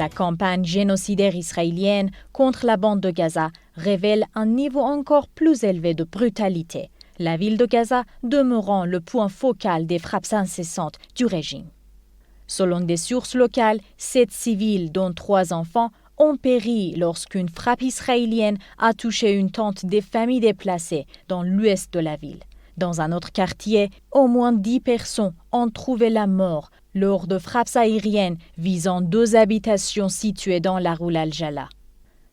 La campagne génocidaire israélienne contre la bande de Gaza révèle un niveau encore plus élevé de brutalité, la ville de Gaza demeurant le point focal des frappes incessantes du régime. Selon des sources locales, 7 civils, dont 3 enfants, ont péri lorsqu'une frappe israélienne a touché une tente des familles déplacées dans l'ouest de la ville. Dans un autre quartier, au moins 10 personnes ont trouvé la mort lors de frappes aériennes visant 2 habitations situées dans la rue Al-Jala.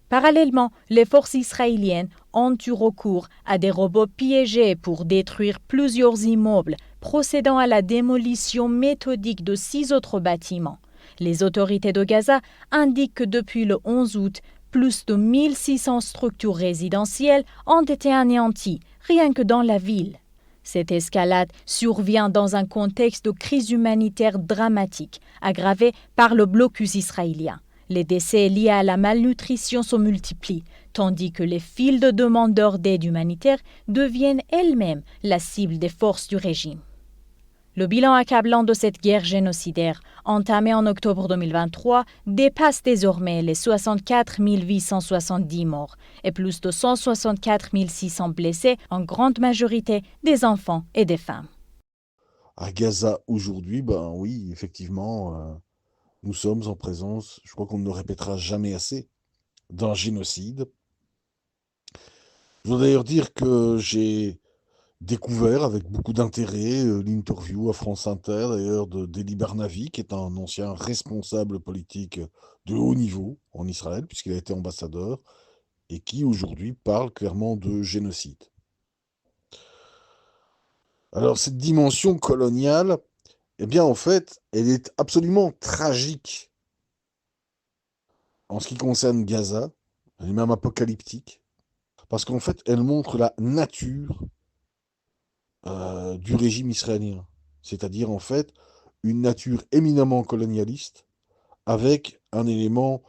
Parallèlement, les forces israéliennes ont eu recours à des robots piégés pour détruire plusieurs immeubles, procédant à la démolition méthodique de 6 autres bâtiments. Les autorités de Gaza indiquent que depuis le 11 août, plus de 1600 structures résidentielles ont été anéanties, rien que dans la ville. Cette escalade survient dans un contexte de crise humanitaire dramatique, aggravée par le blocus israélien. Les décès liés à la malnutrition se multiplient, tandis que les files de demandeurs d'aide humanitaire deviennent elles-mêmes la cible des forces du régime. Le bilan accablant de cette guerre génocidaire, entamée en octobre 2023, dépasse désormais les 64 870 morts et plus de 164 600 blessés, en grande majorité des enfants et des femmes. À Gaza aujourd'hui, ben oui, effectivement, nous sommes en présence, je crois qu'on ne le répétera jamais assez, d'un génocide. Je dois d'ailleurs dire que j'ai découvert avec beaucoup d'intérêt l'interview à France Inter, d'ailleurs, d'Eli Barnavi, qui est un ancien responsable politique de haut niveau en Israël, puisqu'il a été ambassadeur, et qui aujourd'hui parle clairement de génocide. Alors, cette dimension coloniale, eh bien, en fait, elle est absolument tragique en ce qui concerne Gaza, elle est même apocalyptique, parce qu'en fait, elle montre la nature du régime israélien. C'est-à-dire, en fait, une nature éminemment colonialiste, avec un élément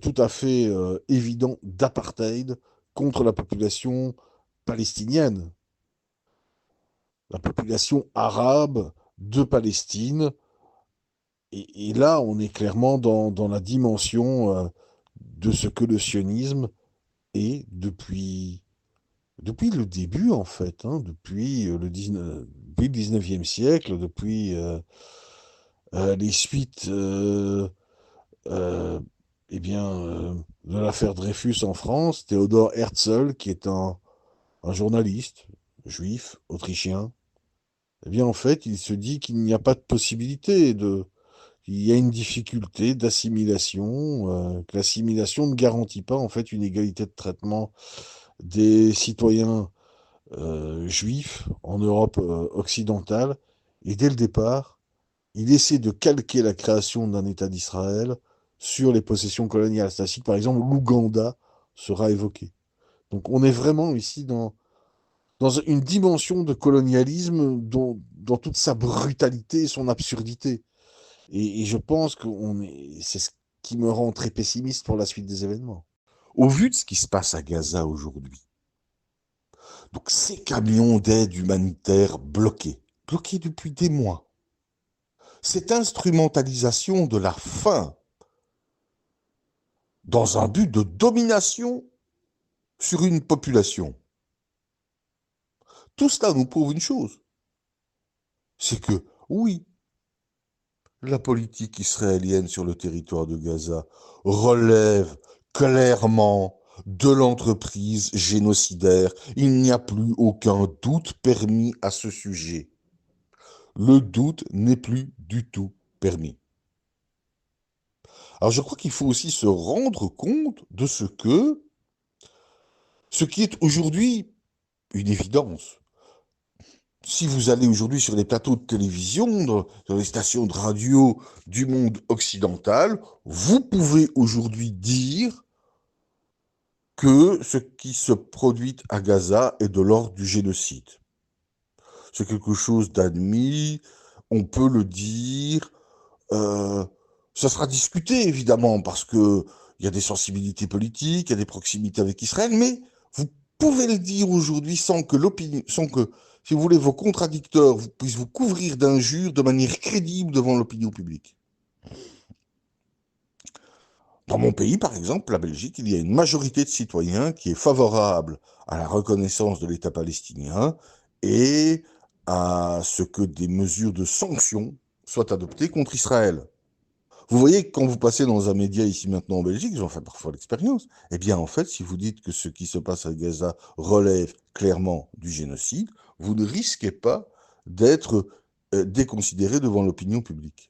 tout à fait évident d'apartheid contre la population palestinienne, la population arabe de Palestine. Et là, on est clairement dans la dimension de ce que le sionisme est depuis le début, en fait, hein, depuis le 19e siècle, depuis les suites euh, eh bien, de l'affaire Dreyfus en France, Théodore Herzl, qui est un journaliste juif, autrichien, eh bien, en fait, il se dit qu'il n'y a pas de possibilité il y a une difficulté d'assimilation, que l'assimilation ne garantit pas, en fait, une égalité de traitement des citoyens juifs en Europe occidentale. Et dès le départ, il essaie de calquer la création d'un État d'Israël sur les possessions coloniales. C'est-à-dire, par exemple, l'Ouganda sera évoqué. Donc on est vraiment ici dans une dimension de colonialisme dans toute sa brutalité et son absurdité. Et je pense que c'est ce qui me rend très pessimiste pour la suite des événements. Au vu de ce qui se passe à Gaza aujourd'hui, donc ces camions d'aide humanitaire bloqués depuis des mois, cette instrumentalisation de la faim dans un but de domination sur une population, tout cela nous prouve une chose, c'est que oui, la politique israélienne sur le territoire de Gaza relève clairement de l'entreprise génocidaire. Il n'y a plus aucun doute permis à ce sujet. Le doute n'est plus du tout permis. Alors je crois qu'il faut aussi se rendre compte de ce qui est aujourd'hui une évidence. Si vous allez aujourd'hui sur les plateaux de télévision, dans les stations de radio du monde occidental, vous pouvez aujourd'hui dire que ce qui se produit à Gaza est de l'ordre du génocide. C'est quelque chose d'admis, on peut le dire, ça sera discuté évidemment parce que il y a des sensibilités politiques, il y a des proximités avec Israël, mais vous pouvez le dire aujourd'hui sans que, si vous voulez, vos contradicteurs puissent vous couvrir d'injures de manière crédible devant l'opinion publique. Dans mon pays, par exemple, la Belgique, il y a une majorité de citoyens qui est favorable à la reconnaissance de l'État palestinien et à ce que des mesures de sanctions soient adoptées contre Israël. Vous voyez que quand vous passez dans un média ici maintenant en Belgique, j'en fais parfois l'expérience, eh bien en fait, si vous dites que ce qui se passe à Gaza relève clairement du génocide, vous ne risquez pas d'être déconsidéré devant l'opinion publique.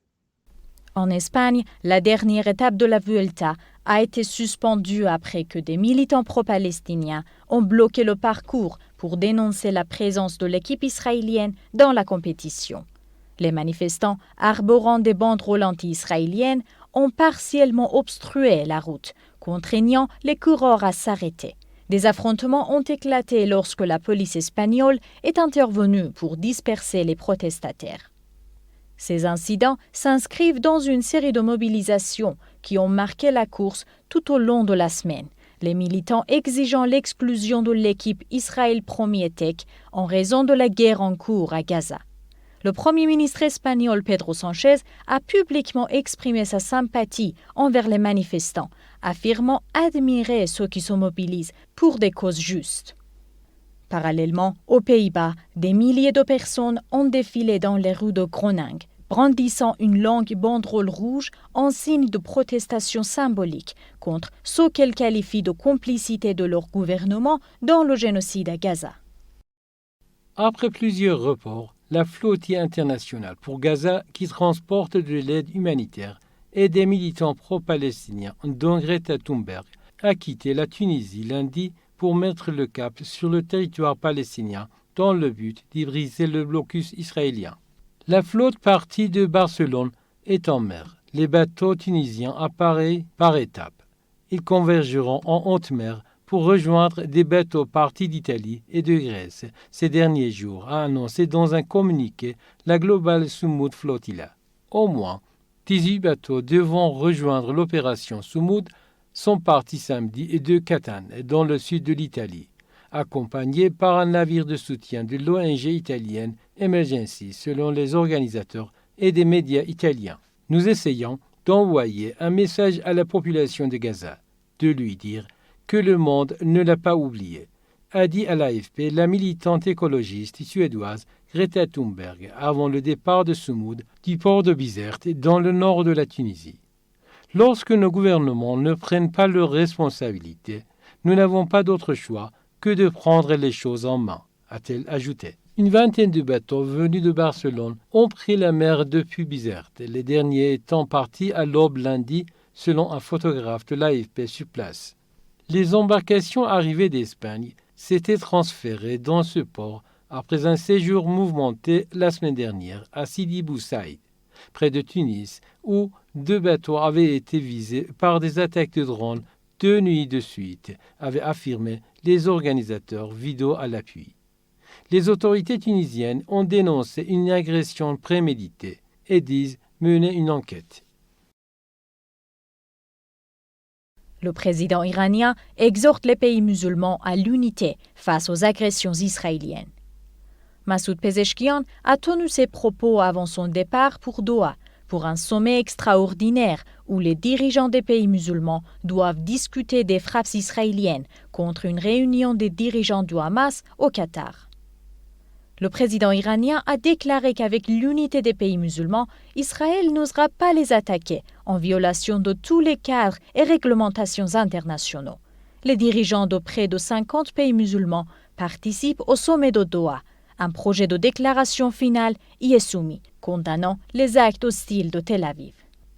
En Espagne, la dernière étape de la Vuelta a été suspendue après que des militants pro-palestiniens ont bloqué le parcours pour dénoncer la présence de l'équipe israélienne dans la compétition. Les manifestants, arborant des banderoles anti-israéliennes, ont partiellement obstrué la route, contraignant les coureurs à s'arrêter. Des affrontements ont éclaté lorsque la police espagnole est intervenue pour disperser les protestataires. Ces incidents s'inscrivent dans une série de mobilisations qui ont marqué la course tout au long de la semaine, les militants exigeant l'exclusion de l'équipe Israël Premier Tech en raison de la guerre en cours à Gaza. Le Premier ministre espagnol Pedro Sánchez a publiquement exprimé sa sympathie envers les manifestants, affirmant admirer ceux qui se mobilisent pour des causes justes. Parallèlement, aux Pays-Bas, des milliers de personnes ont défilé dans les rues de Groningue, brandissant une longue banderole rouge en signe de protestation symbolique contre ce qu'elles qualifient de complicité de leur gouvernement dans le génocide à Gaza. Après plusieurs reports, la flottille internationale pour Gaza qui transporte de l'aide humanitaire et des militants pro-palestiniens dont Greta Thunberg a quitté la Tunisie lundi pour mettre le cap sur le territoire palestinien dans le but d'y briser le blocus israélien. La flotte partie de Barcelone est en mer. Les bateaux tunisiens apparaissent par étapes. Ils convergeront en haute mer pour rejoindre des bateaux partis d'Italie et de Grèce ces derniers jours, a annoncé dans un communiqué la Global Sumud Flotilla. Au moins 18 bateaux devant rejoindre l'opération Sumud sont partis samedi de Catane, dans le sud de l'Italie, accompagnés par un navire de soutien de l'ONG italienne Emergency, selon les organisateurs et des médias italiens. Nous essayons d'envoyer un message à la population de Gaza, de lui dire que le monde ne l'a pas oublié, a dit à l'AFP la militante écologiste suédoise Greta Thunberg avant le départ de Sumud du port de Bizerte dans le nord de la Tunisie. Lorsque nos gouvernements ne prennent pas leurs responsabilités, nous n'avons pas d'autre choix que de prendre les choses en main, a-t-elle ajouté. Une vingtaine de bateaux venus de Barcelone ont pris la mer depuis Bizerte, les derniers étant partis à l'aube lundi, selon un photographe de l'AFP sur place. Les embarcations arrivées d'Espagne s'étaient transférées dans ce port après un séjour mouvementé la semaine dernière à Sidi Bou Saïd, près de Tunis, où 2 bateaux avaient été visés par des attaques de drones 2 nuits de suite, avaient affirmé les organisateurs, vidéo à l'appui. Les autorités tunisiennes ont dénoncé une agression préméditée et disent mener une enquête. Le président iranien exhorte les pays musulmans à l'unité face aux agressions israéliennes. Massoud Pezeshkian a tenu ses propos avant son départ pour Doha, pour un sommet extraordinaire où les dirigeants des pays musulmans doivent discuter des frappes israéliennes contre une réunion des dirigeants du Hamas au Qatar. Le président iranien a déclaré qu'avec l'unité des pays musulmans, Israël n'osera pas les attaquer en violation de tous les cadres et réglementations internationaux. Les dirigeants de près de 50 pays musulmans participent au sommet de Doha. Un projet de déclaration finale y est soumis, condamnant les actes hostiles de Tel Aviv.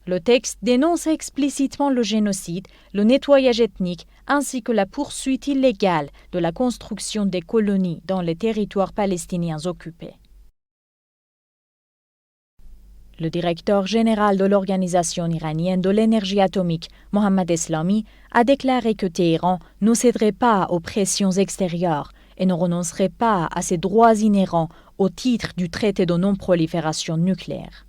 Le texte dénonce explicitement le génocide, le nettoyage ethnique, ainsi que la poursuite illégale de la construction des colonies dans les territoires palestiniens occupés. Le directeur général de l'Organisation iranienne de l'énergie atomique, Mohammad Eslami, a déclaré que Téhéran ne céderait pas aux pressions extérieures et ne renoncerait pas à ses droits inhérents au titre du traité de non-prolifération nucléaire.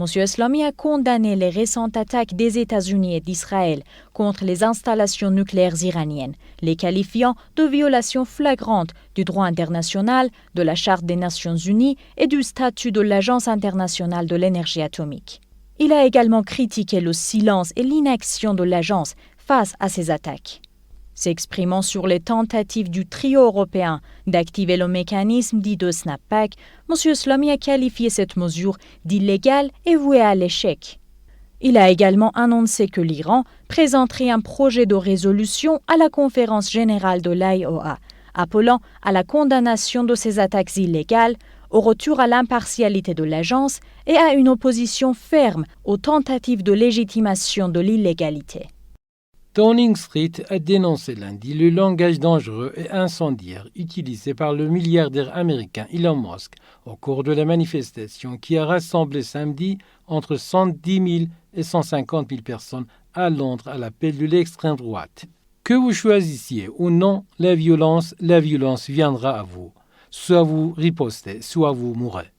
M. Eslami a condamné les récentes attaques des États-Unis et d'Israël contre les installations nucléaires iraniennes, les qualifiant de violations flagrantes du droit international, de la Charte des Nations Unies et du statut de l'Agence internationale de l'énergie atomique. Il a également critiqué le silence et l'inaction de l'agence face à ces attaques. S'exprimant sur les tentatives du trio européen d'activer le mécanisme dit de snapback, M. Slamy a qualifié cette mesure d'illégale et vouée à l'échec. Il a également annoncé que l'Iran présenterait un projet de résolution à la conférence générale de l'AIOA, appelant à la condamnation de ces attaques illégales, au retour à l'impartialité de l'agence et à une opposition ferme aux tentatives de légitimation de l'illégalité. Downing Street a dénoncé lundi le langage dangereux et incendiaire utilisé par le milliardaire américain Elon Musk au cours de la manifestation qui a rassemblé samedi entre 110 000 et 150 000 personnes à Londres à l'appel de l'extrême droite. Que vous choisissiez ou non la violence viendra à vous. Soit vous ripostez, soit vous mourrez,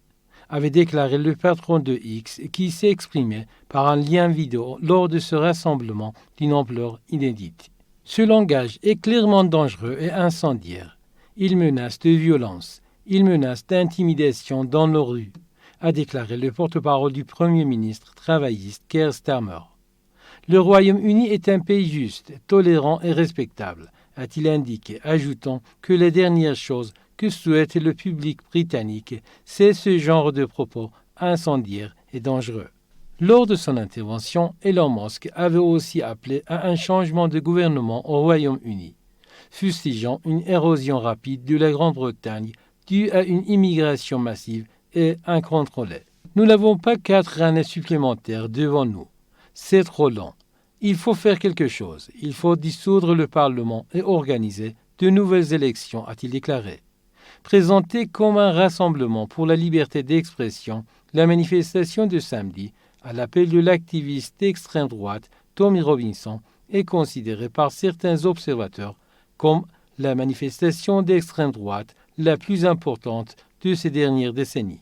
avait déclaré le patron de X qui s'est exprimé par un lien vidéo lors de ce rassemblement d'une ampleur inédite. Ce langage est clairement dangereux et incendiaire. Il menace de violence, il menace d'intimidation dans nos rues, a déclaré le porte-parole du Premier ministre travailliste Keir Starmer. Le Royaume-Uni est un pays juste, tolérant et respectable, a-t-il indiqué, ajoutant que les dernières choses que souhaite le public britannique, c'est ce genre de propos incendiaires et dangereux. Lors de son intervention, Elon Musk avait aussi appelé à un changement de gouvernement au Royaume-Uni, fustigeant une érosion rapide de la Grande-Bretagne due à une immigration massive et incontrôlée. Nous n'avons pas 4 années supplémentaires devant nous. C'est trop long. Il faut faire quelque chose. Il faut dissoudre le Parlement et organiser de nouvelles élections, a-t-il déclaré. Présentée comme un rassemblement pour la liberté d'expression, la manifestation de samedi, à l'appel de l'activiste d'extrême droite Tommy Robinson, est considérée par certains observateurs comme la manifestation d'extrême droite la plus importante de ces dernières décennies.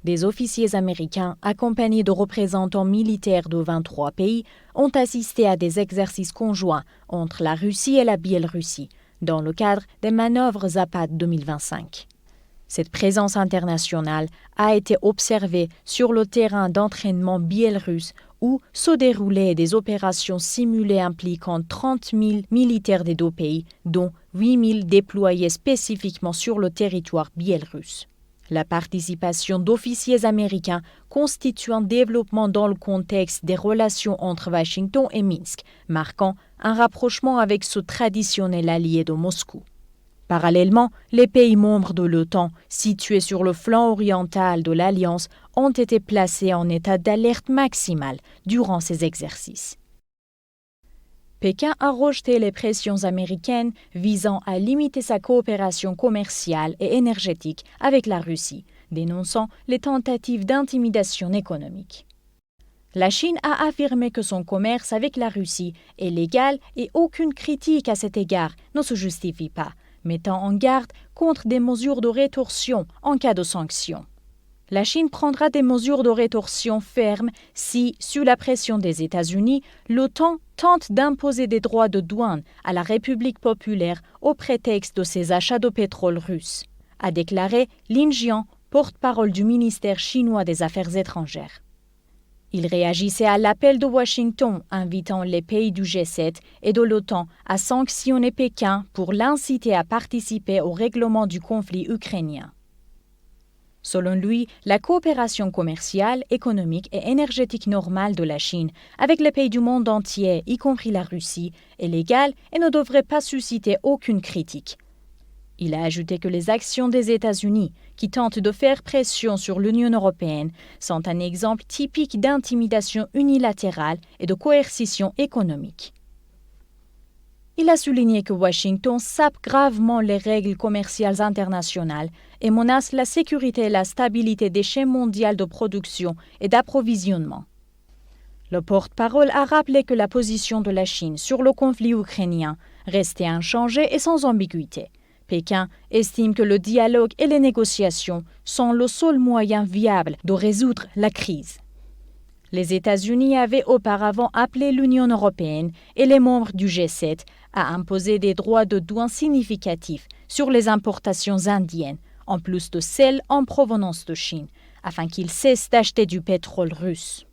Des officiers américains, accompagnés de représentants militaires de 23 pays, ont assisté à des exercices conjoints entre la Russie et la Biélorussie, dans le cadre des manœuvres Zapad 2025. Cette présence internationale a été observée sur le terrain d'entraînement biélorusse où se déroulaient des opérations simulées impliquant 30 000 militaires des deux pays, dont 8 000 déployés spécifiquement sur le territoire biélorusse. La participation d'officiers américains constitue un développement dans le contexte des relations entre Washington et Minsk, marquant un rapprochement avec ce traditionnel allié de Moscou. Parallèlement, les pays membres de l'OTAN, situés sur le flanc oriental de l'Alliance, ont été placés en état d'alerte maximale durant ces exercices. Pékin a rejeté les pressions américaines visant à limiter sa coopération commerciale et énergétique avec la Russie, dénonçant les tentatives d'intimidation économique. La Chine a affirmé que son commerce avec la Russie est légal et aucune critique à cet égard ne se justifie pas, mettant en garde contre des mesures de rétorsion en cas de sanctions. La Chine prendra des mesures de rétorsion fermes si, sous la pression des États-Unis, l'OTAN tente d'imposer des droits de douane à la République populaire au prétexte de ses achats de pétrole russe, a déclaré Lin Jian, porte-parole du ministère chinois des Affaires étrangères. Il réagissait à l'appel de Washington invitant les pays du G7 et de l'OTAN à sanctionner Pékin pour l'inciter à participer au règlement du conflit ukrainien. Selon lui, la coopération commerciale, économique et énergétique normale de la Chine avec les pays du monde entier, y compris la Russie, est légale et ne devrait pas susciter aucune critique. Il a ajouté que les actions des États-Unis, qui tentent de faire pression sur l'Union européenne, sont un exemple typique d'intimidation unilatérale et de coercition économique. Il a souligné que Washington sape gravement les règles commerciales internationales et menace la sécurité et la stabilité des chaînes mondiales de production et d'approvisionnement. Le porte-parole a rappelé que la position de la Chine sur le conflit ukrainien restait inchangée et sans ambiguïté. Pékin estime que le dialogue et les négociations sont le seul moyen viable de résoudre la crise. Les États-Unis avaient auparavant appelé l'Union européenne et les membres du G7 à imposer des droits de douane significatifs sur les importations indiennes, en plus de celles en provenance de Chine, afin qu'ils cessent d'acheter du pétrole russe.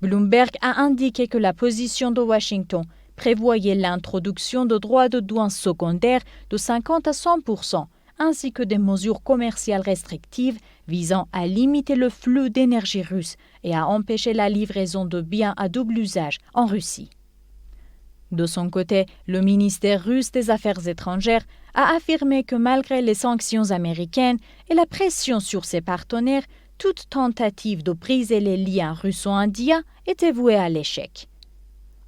Bloomberg a indiqué que la position de Washington prévoyait l'introduction de droits de douane secondaires de 50 à 100%, ainsi que des mesures commerciales restrictives visant à limiter le flux d'énergie russe et à empêcher la livraison de biens à double usage en Russie. De son côté, le ministère russe des Affaires étrangères a affirmé que malgré les sanctions américaines et la pression sur ses partenaires, toute tentative de briser les liens russo-indiens était vouée à l'échec.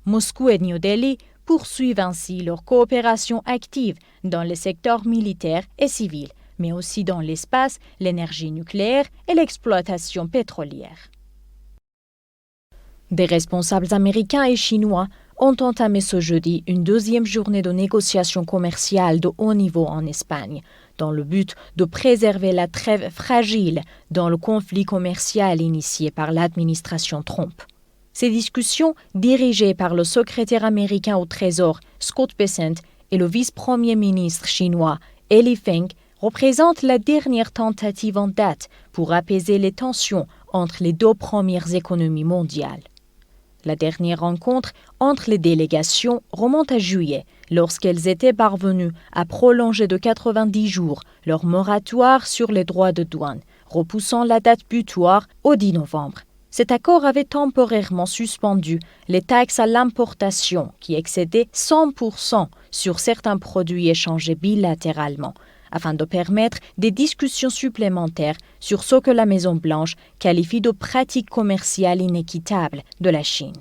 Moscou et New Delhi poursuivent ainsi leur coopération active dans les secteurs militaires et civils, mais aussi dans l'espace, l'énergie nucléaire et l'exploitation pétrolière. Des responsables américains et chinois ont entamé ce jeudi une deuxième journée de négociations commerciales de haut niveau en Espagne, dans le but de préserver la trêve fragile dans le conflit commercial initié par l'administration Trump. Ces discussions, dirigées par le secrétaire américain au Trésor Scott Bessent et le vice-premier ministre chinois Li Feng, représentent la dernière tentative en date pour apaiser les tensions entre les deux premières économies mondiales. La dernière rencontre entre les délégations remonte à juillet, lorsqu'elles étaient parvenues à prolonger de 90 jours leur moratoire sur les droits de douane, repoussant la date butoir au 10 novembre. Cet accord avait temporairement suspendu les taxes à l'importation qui excédaient 100% sur certains produits échangés bilatéralement, afin de permettre des discussions supplémentaires sur ce que la Maison-Blanche qualifie de pratiques commerciales inéquitables de la Chine.